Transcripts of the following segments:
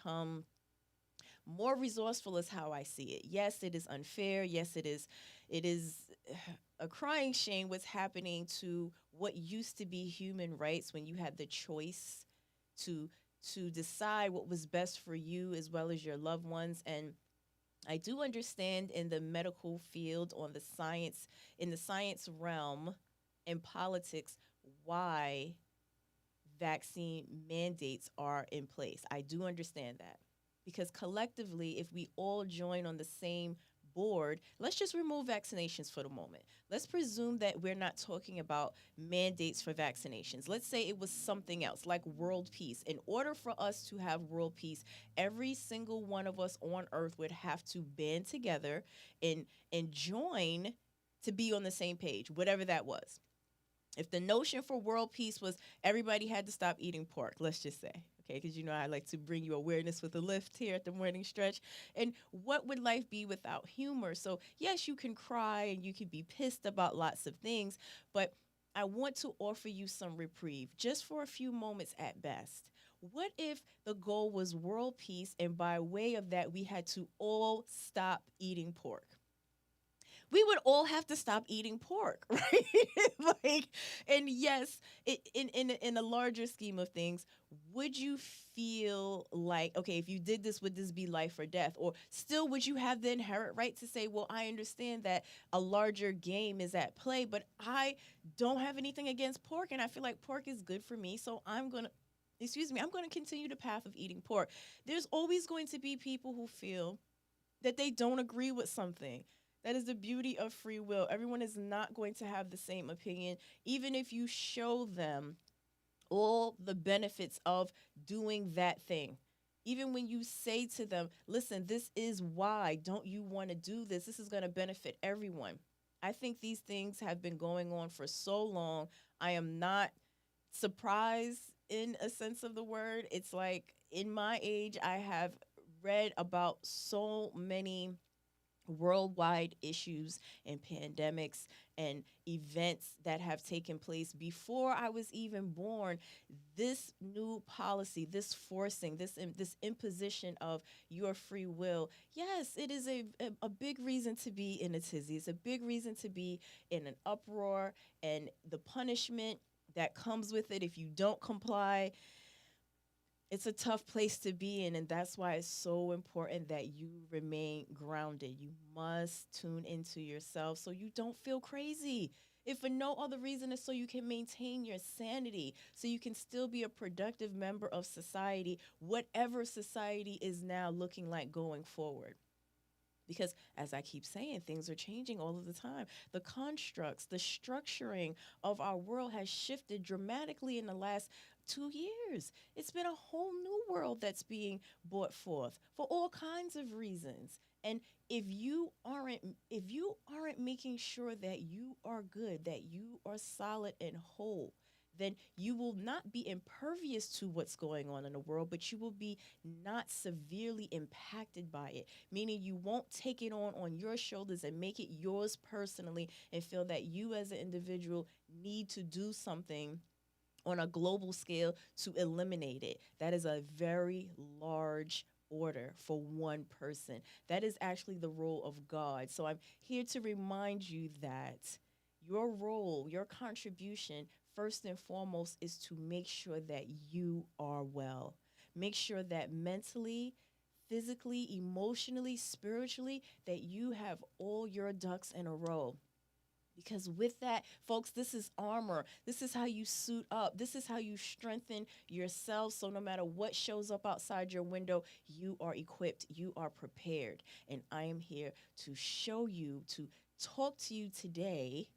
become more resourceful is how I see it. Yes, it is unfair. Yes, it is a crying shame what's happening to what used to be human rights when you had the choice to to decide what was best for you as well as your loved ones. And I do understand in the medical field, on the science, in the science realm, in politics, why vaccine mandates are in place. I do understand that because collectively, if we all join on the same board, let's just remove vaccinations for the moment. Let's presume that we're not talking about mandates for vaccinations. Let's say it was something else like world peace. In order for us to have world peace, every single one of us on earth would have to band together and join to be on the same page, whatever that was. If the notion for world peace was everybody had to stop eating pork, let's just say, okay, because you know I like to bring you awareness with a lift here at the morning stretch. And what would life be without humor? So, yes, you can cry and you can be pissed about lots of things, but I want to offer you some reprieve just for a few moments at best. What if the goal was world peace, and by way of that, we had to all stop eating pork? We would all have to stop eating pork, right? Like, and yes, in a larger scheme of things, would you feel like, okay, if you did this, would this be life or death? Or still, would you have the inherent right to say, well, I understand that a larger game is at play, but I don't have anything against pork, and I feel like pork is good for me, so I'm going to continue the path of eating pork. There's always going to be people who feel that they don't agree with something. That is the beauty of free will. Everyone is not going to have the same opinion, even if you show them all the benefits of doing that thing. Even when you say to them, listen, this is why, don't you want to do this? This is going to benefit everyone. I think these things have been going on for so long. I am not surprised in a sense of the word. It's like in my age, I have read about so many worldwide issues and pandemics and events that have taken place before I was even born. This new policy, this forcing, this imposition of your free will, yes, it is a big reason to be in a tizzy. It's a big reason to be in an uproar, and the punishment that comes with it if you don't comply, it's a tough place to be in, and that's why it's so important that you remain grounded. You must tune into yourself so you don't feel crazy, if for no other reason is so you can maintain your sanity, so you can still be a productive member of society, whatever society is now looking like going forward. Because as I keep saying, things are changing all of the time. The constructs, the structuring of our world has shifted dramatically in the last 2 years. It's been a whole new world that's being brought forth for all kinds of reasons. And if you aren't making sure that you are good, that you are solid and whole, then you will not be impervious to what's going on in the world, but you will be not severely impacted by it, meaning you won't take it on your shoulders and make it yours personally and feel that you as an individual need to do something on a global scale to eliminate it. That is a very large order for one person. That is actually the role of God. So I'm here to remind you that your role, your contribution, first and foremost, is to make sure that you are well. Make sure that mentally, physically, emotionally, spiritually, that you have all your ducks in a row. Because with that, folks, this is armor. This is how you suit up. This is how you strengthen yourself. So no matter what shows up outside your window, you are equipped, you are prepared. And I am here to show you, to talk to you today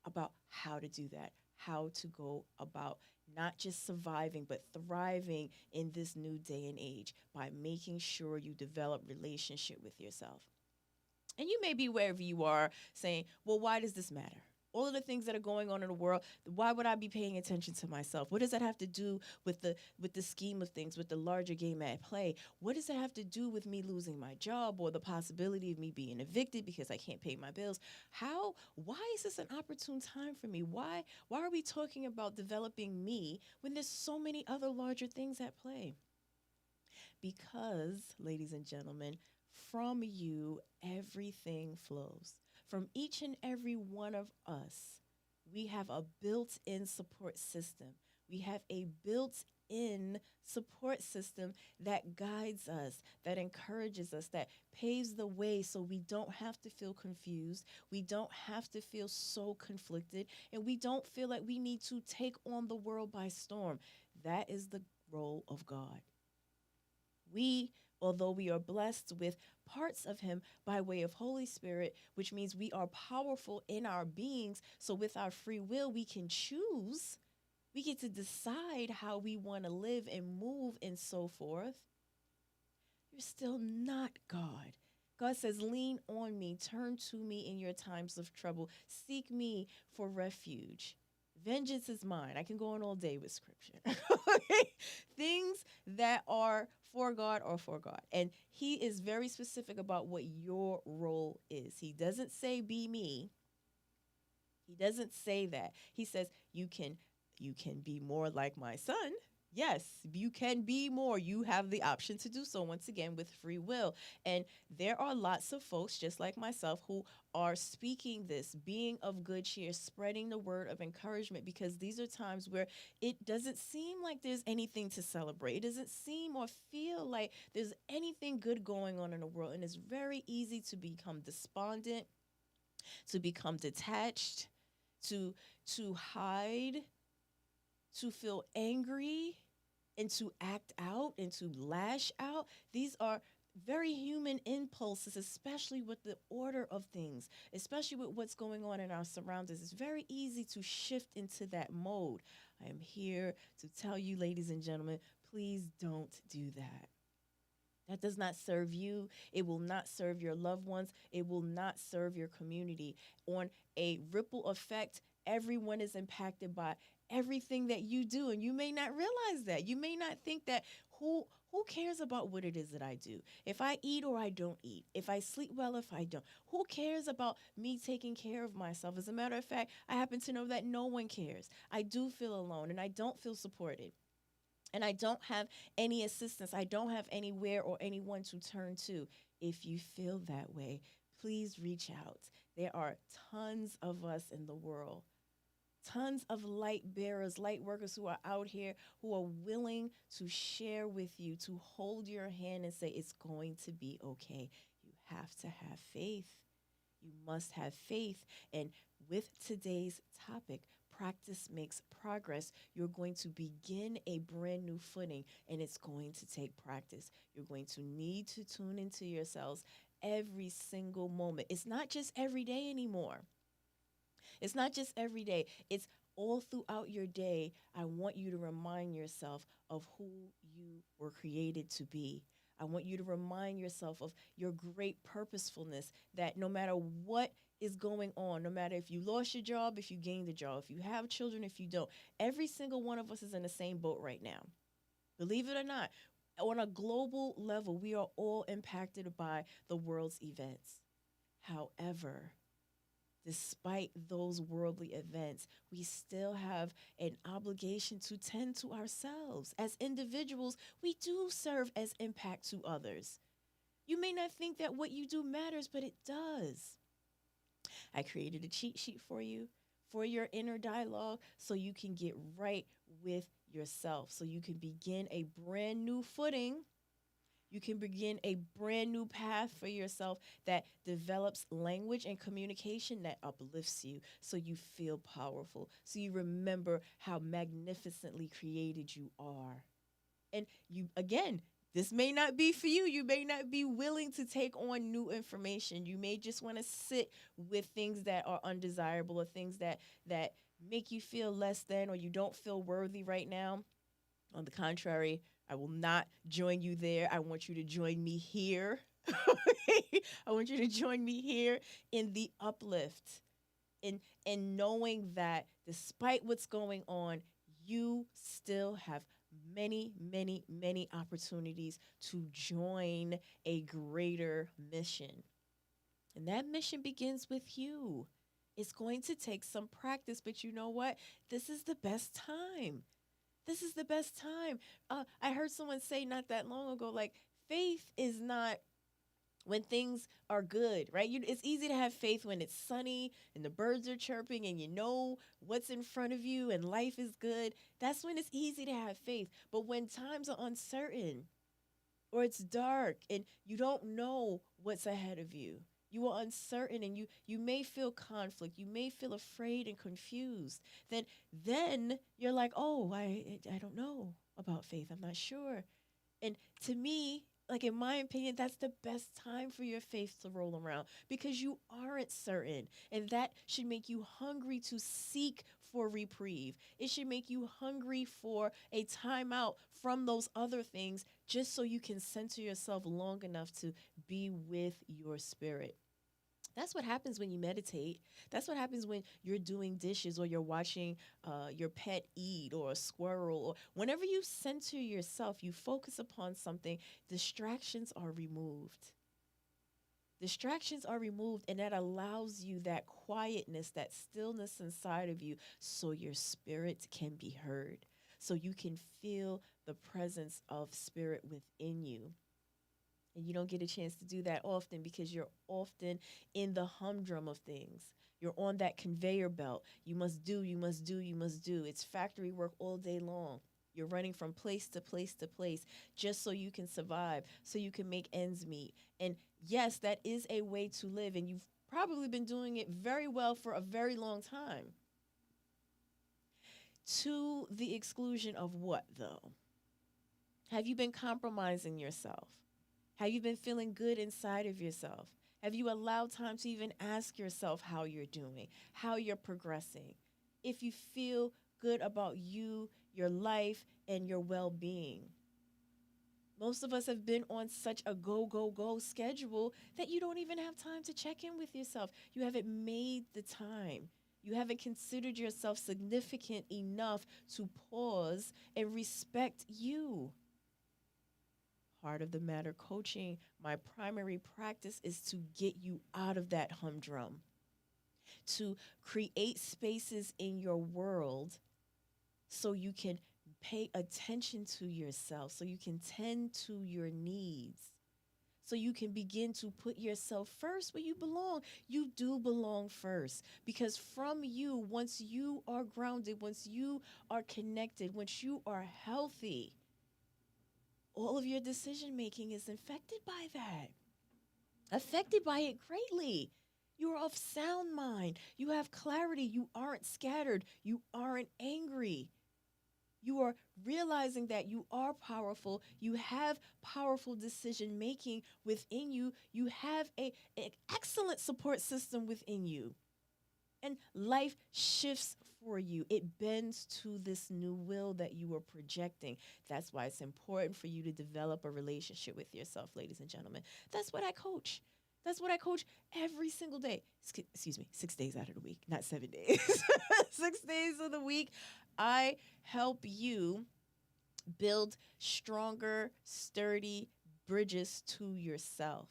about how to do that, how to go about not just surviving, but thriving in this new day and age by making sure you develop relationship with yourself. And you may be wherever you are saying, well, why does this matter? All of the things that are going on in the world, why would I be paying attention to myself? What does that have to do with the scheme of things, with the larger game at play? What does that have to do with me losing my job or the possibility of me being evicted because I can't pay my bills? Why is this an opportune time for me? Why are we talking about developing me when there's so many other larger things at play? Because, ladies and gentlemen, from you everything flows. From each and every one of us, we have a built in support system. We have a built in support system that guides us, that encourages us, that paves the way so we don't have to feel confused. We don't have to feel so conflicted, and we don't feel like we need to take on the world by storm. That is the role of God. We, although we are blessed with parts of Him by way of Holy Spirit, which means we are powerful in our beings. So, with our free will, we can choose. We get to decide how we want to live and move and so forth. You're still not God. God says, lean on me, turn to me in your times of trouble, seek me for refuge. Vengeance is mine. I can go on all day with scripture. Okay? Things that are for God are for God. And He is very specific about what your role is. He doesn't say, be me. He doesn't say that. He says, you can be more like my son. Yes, you can be more. You have the option to do so, once again, with free will. And there are lots of folks, just like myself, who are speaking this, being of good cheer, spreading the word of encouragement, because these are times where it doesn't seem like there's anything to celebrate. It doesn't seem or feel like there's anything good going on in the world. And it's very easy to become despondent, to become detached, to hide, to feel angry, and to act out and to lash out. These are very human impulses, especially with the order of things, especially with what's going on in our surroundings. It's very easy to shift into that mode. I am here to tell you, ladies and gentlemen, please don't do that. That does not serve you. It will not serve your loved ones. It will not serve your community. On a ripple effect, everyone is impacted by everything that you do, and you may not realize that. You may not think that who cares about what it is that I do? If I eat or I don't eat, if I sleep well, if I don't, who cares about me taking care of myself? As a matter of fact, I happen to know that no one cares. I do feel alone, and I don't feel supported, and I don't have any assistance. I don't have anywhere or anyone to turn to. If you feel that way, please reach out. There are tons of us in the world, tons of light bearers, light workers who are out here who are willing to share with you, to hold your hand and say, it's going to be okay. You have to have faith. You must have faith. And with today's topic, practice makes progress. You're going to begin a brand new footing, and it's going to take practice. You're going to need to tune into yourselves every single moment. It's not just every day anymore. It's not just every day. It's all throughout your day. I want you to remind yourself of who you were created to be. I want you to remind yourself of your great purposefulness, that no matter what is going on, no matter if you lost your job, if you gained a job, if you have children, if you don't, every single one of us is in the same boat right now. Believe it or not, on a global level, we are all impacted by the world's events. However, despite those worldly events, we still have an obligation to tend to ourselves. As individuals, we do serve as impact to others. You may not think that what you do matters, but it does. I created a cheat sheet for you for your inner dialogue so you can get right with yourself, so you can begin a brand new footing. You can begin a brand new path for yourself that develops language and communication that uplifts you so you feel powerful, so you remember how magnificently created you are. And you, again, this may not be for you. You may not be willing to take on new information. You may just want to sit with things that are undesirable, or things that make you feel less than, or you don't feel worthy right now. On the contrary, I will not join you there. I want you to join me here. I want you to join me here in the uplift, in knowing that despite what's going on, you still have many, many, many opportunities to join a greater mission. And that mission begins with you. It's going to take some practice, but you know what? This is the best time. This is the best time. I heard someone say not that long ago, like, faith is not when things are good, right? It's easy to have faith when it's sunny and the birds are chirping and you know what's in front of you and life is good. That's when it's easy to have faith. But when times are uncertain, or it's dark and you don't know what's ahead of you, you are uncertain, and you may feel conflict, you may feel afraid and confused, then you're like, oh, I don't know about faith, I'm not sure. And to me, like, in my opinion, that's the best time for your faith to roll around, because you aren't certain. And that should make you hungry to seek for reprieve. It should make you hungry for a timeout from those other things, just so you can center yourself long enough to be with your spirit. That's what happens when you meditate. That's what happens when you're doing dishes, or you're watching your pet eat, or a squirrel, or whenever you center yourself, you focus upon something, distractions are removed. Distractions are removed, and that allows you that quietness, that stillness inside of you, so your spirit can be heard, so you can feel the presence of spirit within you. And you don't get a chance to do that often, because you're often in the humdrum of things. You're on that conveyor belt. You must do, you must do, you must do. It's factory work all day long. You're running from place to place to place, just so you can survive, so you can make ends meet. And yes, that is a way to live. And you've probably been doing it very well for a very long time. To the exclusion of what, though? Have you been compromising yourself? Have you been feeling good inside of yourself? Have you allowed time to even ask yourself how you're doing, how you're progressing? If you feel good about you, your life, and your well being. Most of us have been on such a go, go, go schedule that you don't even have time to check in with yourself. You haven't made the time. You haven't considered yourself significant enough to pause and respect you. Heart of the Matter coaching, my primary practice is to get you out of that humdrum, to create spaces in your world so you can pay attention to yourself, so you can tend to your needs, so you can begin to put yourself first where you belong. You do belong first, because from you, once you are grounded, once you are connected, once you are healthy, all of your decision making is affected by that, affected by it greatly. You are of sound mind. You have clarity. You aren't scattered. You aren't angry. You are realizing that you are powerful. You have powerful decision making within you. You have an excellent support system within you. And life shifts for you. It bends to this new will that you are projecting. That's why it's important for you to develop a relationship with yourself, ladies and gentlemen. That's what I coach. That's what I coach every single day. Excuse me, 6 days out of the week, not 7 days. 6 days of the week, I help you build stronger, sturdy bridges to yourself.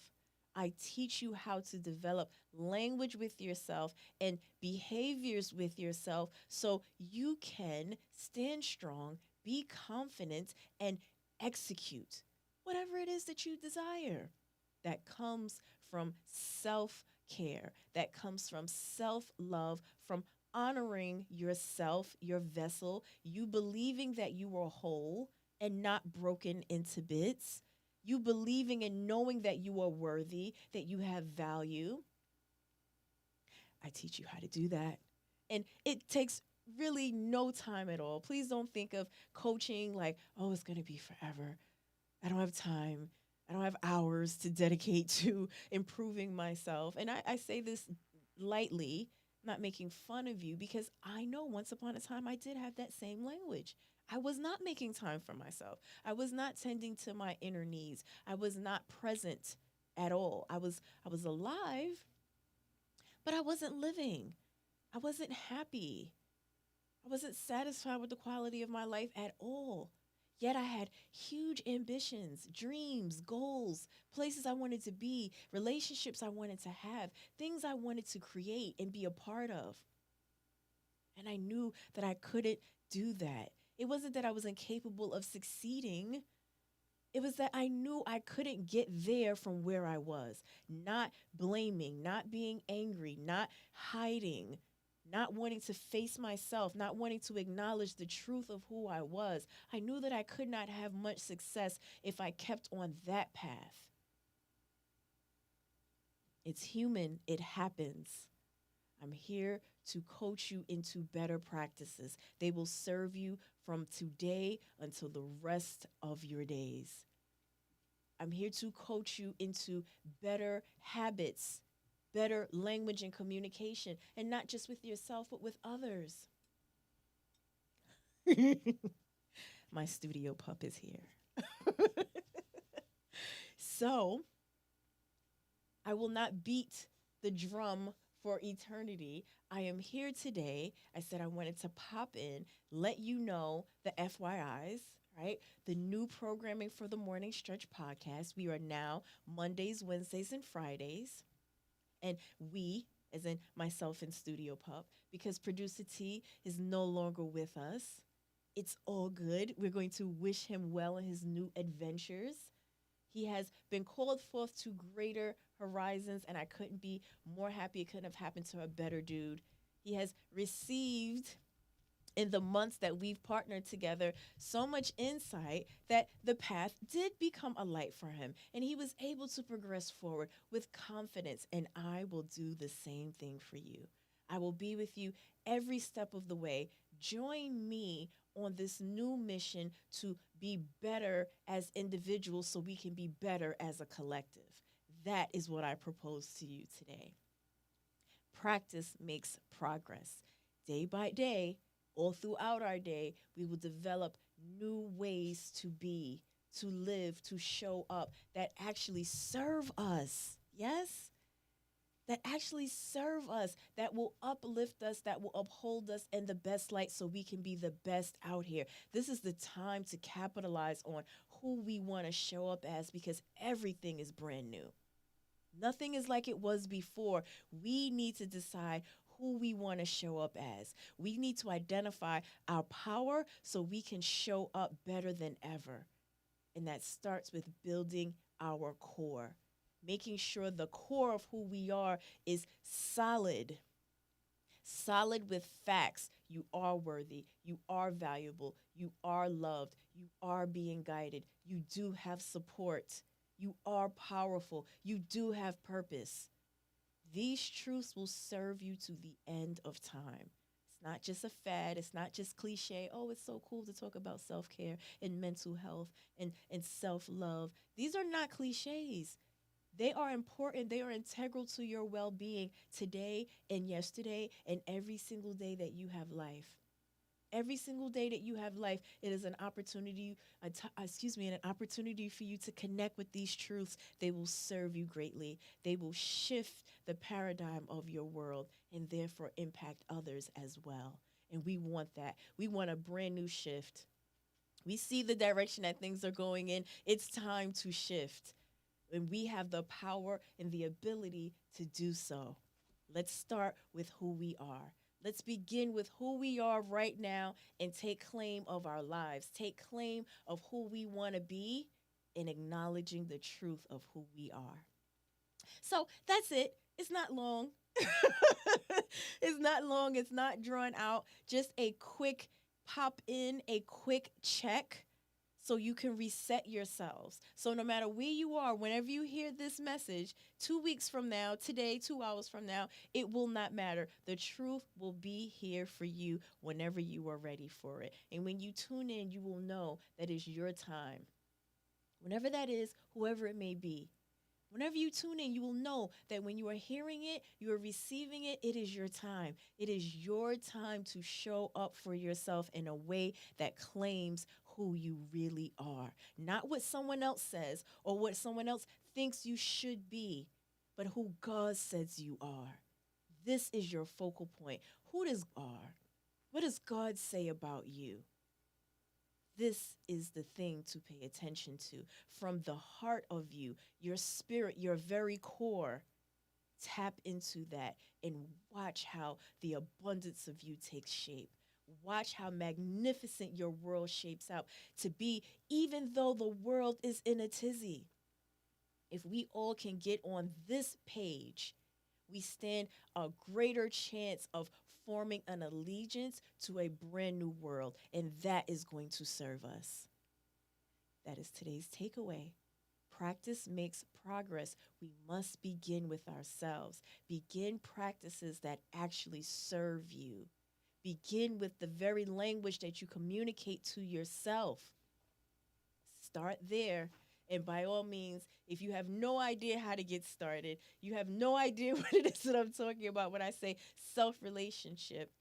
I teach you how to develop language with yourself and behaviors with yourself, so you can stand strong, be confident, and execute whatever it is that you desire. That comes from self care, that comes from self love, from honoring yourself, your vessel, you believing that you are whole and not broken into bits, you believing and knowing that you are worthy, that you have value. I teach you how to do that. And it takes really no time at all. Please don't think of coaching like, oh, it's going to be forever. I don't have time. I don't have hours to dedicate to improving myself. And I say this lightly, not making fun of you, because I know once upon a time I did have that same language. I was not making time for myself. I was not tending to my inner needs. I was not present at all. I was alive, but I wasn't living. I wasn't happy. I wasn't satisfied with the quality of my life at all. Yet I had huge ambitions, dreams, goals, places I wanted to be, relationships I wanted to have, things I wanted to create and be a part of. And I knew that I couldn't do that It wasn't that I was incapable of succeeding. It was that I knew I couldn't get there from where I was. Not blaming, not being angry, not hiding, not wanting to face myself, not wanting to acknowledge the truth of who I was. I knew that I could not have much success if I kept on that path. It's human, it happens. I'm here to coach you into better practices. They will serve you from today until the rest of your days. I'm here to coach you into better habits, better language and communication, and not just with yourself, but with others. My studio pup is here. So I will not beat the drum for eternity. I am here today. I said I wanted to pop in, let you know the FYIs, right? The new programming for the Morning Stretch podcast. We are now Mondays, Wednesdays, and Fridays. And we, as in myself and Studio Pup, because producer T is no longer with us. It's all good. We're going to wish him well in his new adventures. He has been called forth to greater horizons, and I couldn't be more happy. It couldn't have happened to a better dude. He has received, in the months that we've partnered together, so much insight that the path did become a light for him, and he was able to progress forward with confidence, and I will do the same thing for you. I will be with you every step of the way. Join me on this new mission to be better as individuals so we can be better as a collective. That is what I propose to you today. Practice makes progress. Day by day, all throughout our day, we will develop new ways to be, to live, to show up that actually serve us. Yes? That actually serve us, that will uplift us, that will uphold us in the best light so we can be the best out here. This is the time to capitalize on who we want to show up as because everything is brand new. Nothing is like it was before. We need to decide who we want to show up as. We need to identify our power so we can show up better than ever. And that starts with building our core, making sure the core of who we are is solid. Solid with facts. You are worthy. You are valuable. You are loved. You are being guided. You do have support. You are powerful. You do have purpose. These truths will serve you to the end of time. It's not just a fad. It's not just cliche. Oh, it's so cool to talk about self-care and mental health and self-love. These are not cliches. They are important. They are integral to your well-being today and yesterday and every single day that you have life. Every single day that you have life, it is an opportunity, an opportunity for you to connect with these truths. They will serve you greatly. They will shift the paradigm of your world and therefore impact others as well. And we want that. We want a brand new shift. We see the direction that things are going in. It's time to shift. And we have the power and the ability to do so. Let's start with who we are. Let's begin with who we are right now and take claim of our lives. Take claim of who we want to be and acknowledging the truth of who we are. So that's it. It's not long. It's not long. It's not drawn out. Just a quick pop in, a quick check so you can reset yourselves. So no matter where you are, whenever you hear this message, 2 weeks from now, today, 2 hours from now, it will not matter. The truth will be here for you whenever you are ready for it. And when you tune in, you will know that it's your time. Whenever that is, whoever it may be. Whenever you tune in, you will know that when you are hearing it, you are receiving it, it is your time. It is your time to show up for yourself in a way that claims who you really are. Not what someone else says or what someone else thinks you should be, but who God says you are. This is your focal point. Who does God? What does God say about you? This is the thing to pay attention to. From the heart of you, your spirit, your very core, tap into that and watch how the abundance of you takes shape. Watch how magnificent your world shapes out to be, even though the world is in a tizzy. If we all can get on this page, we stand a greater chance of forming an allegiance to a brand new world, and that is going to serve us. That is today's takeaway. Practice makes progress. We must begin with ourselves. Begin practices that actually serve you. Begin with the very language that you communicate to yourself. Start there. And by all means, if you have no idea how to get started, you have no idea what it is that I'm talking about when I say self relationship,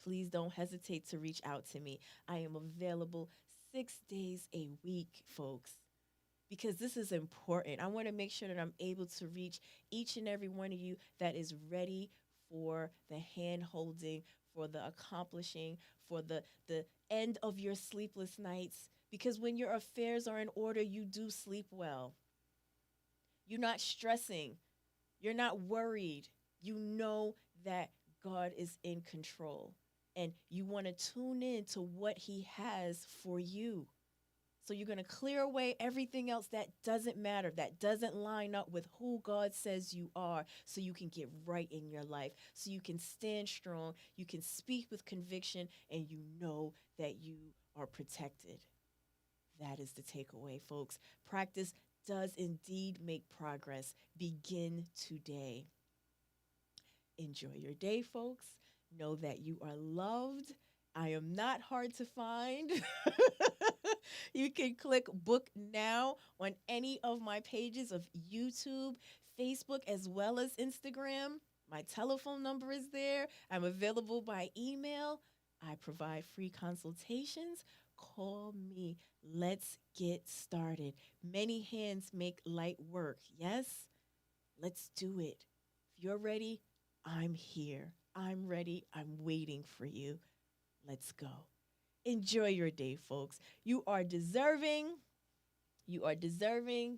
please don't hesitate to reach out to me. I am available 6 days a week, folks, because this is important. I want to make sure that I'm able to reach each and every one of you that is ready for the hand holding, for the accomplishing, for the end of your sleepless nights. Because when your affairs are in order, you do sleep well. You're not stressing. You're not worried. You know that God is in control. And you want to tune in to what He has for you. So you're going to clear away everything else that doesn't matter, that doesn't line up with who God says you are, so you can get right in your life, so you can stand strong, you can speak with conviction, and you know that you are protected. That is the takeaway, folks. Practice does indeed make progress. Begin today. Enjoy your day, folks. Know that you are loved. I am not hard to find. You can click book now on any of my pages of YouTube, Facebook, as well as Instagram. My telephone number is there. I'm available by email. I provide free consultations. Call me. Let's get started. Many hands make light work. Yes? Let's do it. If you're ready, I'm here. I'm ready. I'm waiting for you. Let's go. Enjoy your day, folks. You are deserving. You are deserving.